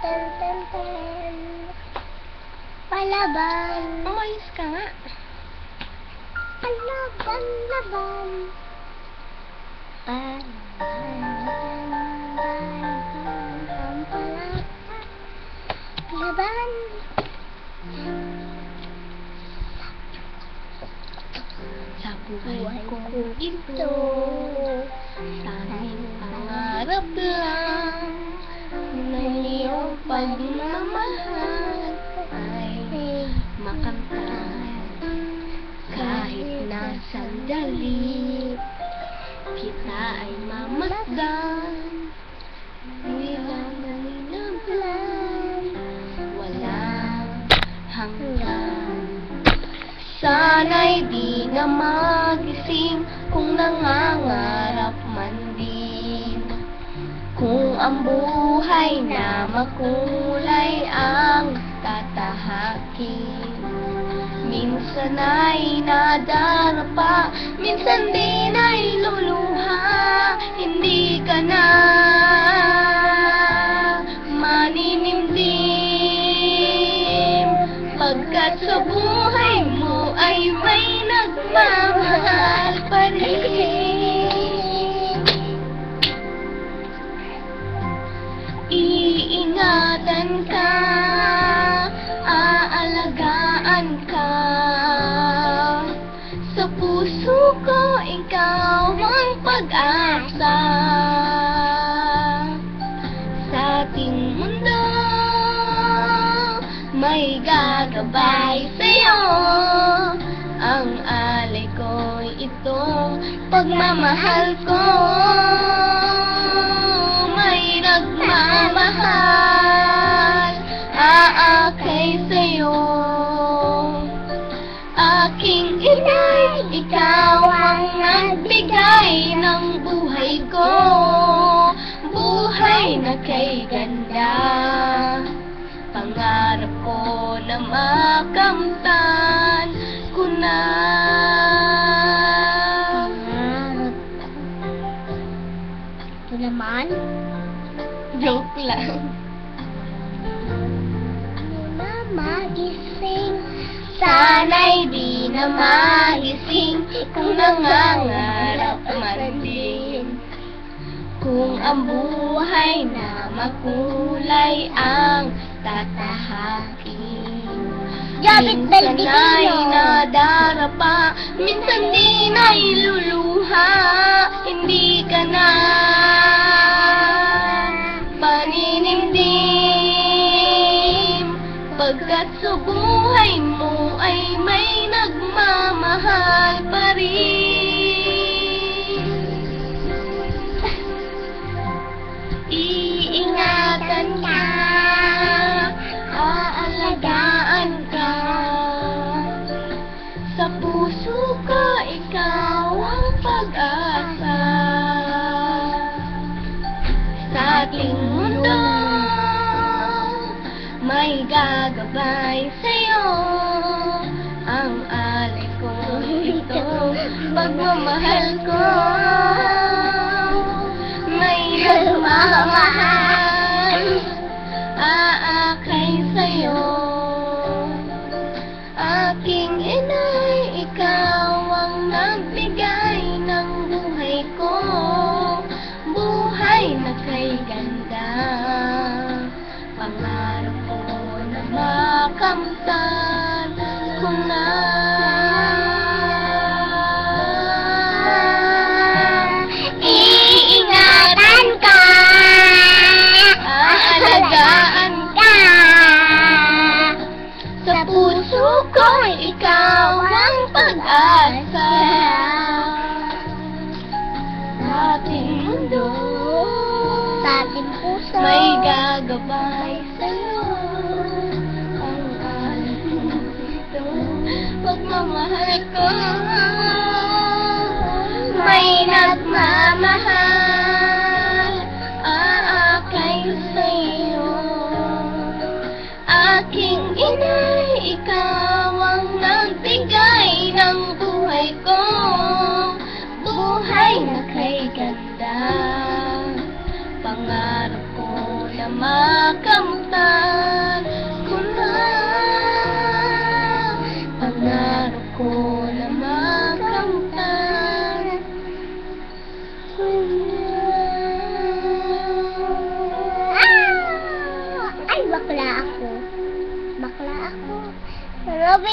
ten, ten, ten. Palaban. Umayos ka nga. Palaban, laban. Palaban, palaban. Laban. Sa buhay ko ito, sa aming pangarap lang, na iyong pagmamahal ay makamtan. Kahit na sandali, kita ay mamasdan. Bilang nanginablan, walang hanggan. Sana'y di na magising kung nangangarap man din. Kung ang buhay na makulay ang tatahakin. Minsan ay nadarapa, minsan din ay luluha. Hindi ka na maninimdim, pagkat sa buhay mo ay may nagmamahal pa rin. Iingatan ka, aalagaan ka. Sa puso ko ikaw ang pag-asa. Sa ating mundo may gagabay sa'yo. Ang alay ko'y itong pagmamahal ko. May nagmamahal, aakay sa'yo. Aking inay, ikaw ang nagbigay ng buhay ko. Buhay na kay ganda, pangarap ko na makamtan ko na. Ito naman. Joke lang. Na magising. Sana'y di na magising kung nangangarap man din. Kung ang buhay na makulay ang tatahakin. Minsan ay nadarapa, minsan din ay luluha. Hindi ka na paninimdim, pagkat sa buhay mo ay may nagmamahal pa rin. Iingatan ka, aalagaan ka. Sa puso ko ikaw ang pag-asa. Sa ating mundo may gagabay sa'yo. Ang alay ko ito, pagmamahal ko. May nagmamahal, aakay sa'yo. Aking inay, ikaw ang nagbigay ng buhay ko. Buhay na kay ganda, pangarap ko na makamtan ko na. Iingatan ka, Aalagaan ka. sa puso ko, ikaw ang pag-asa. Sa ating mundo Sa ating puso may gagabay sa'yo. Ang alay ko ito, pagmamahal ko. May nagmamahal, aakay sa'yo. Aking inay, ikaw ang nagbigay ng buhay ko. Buhay na kay ganda, pangarap ko na makamtan. ko na makamtan. Ay, bakla ako. Bakla ako. Robin.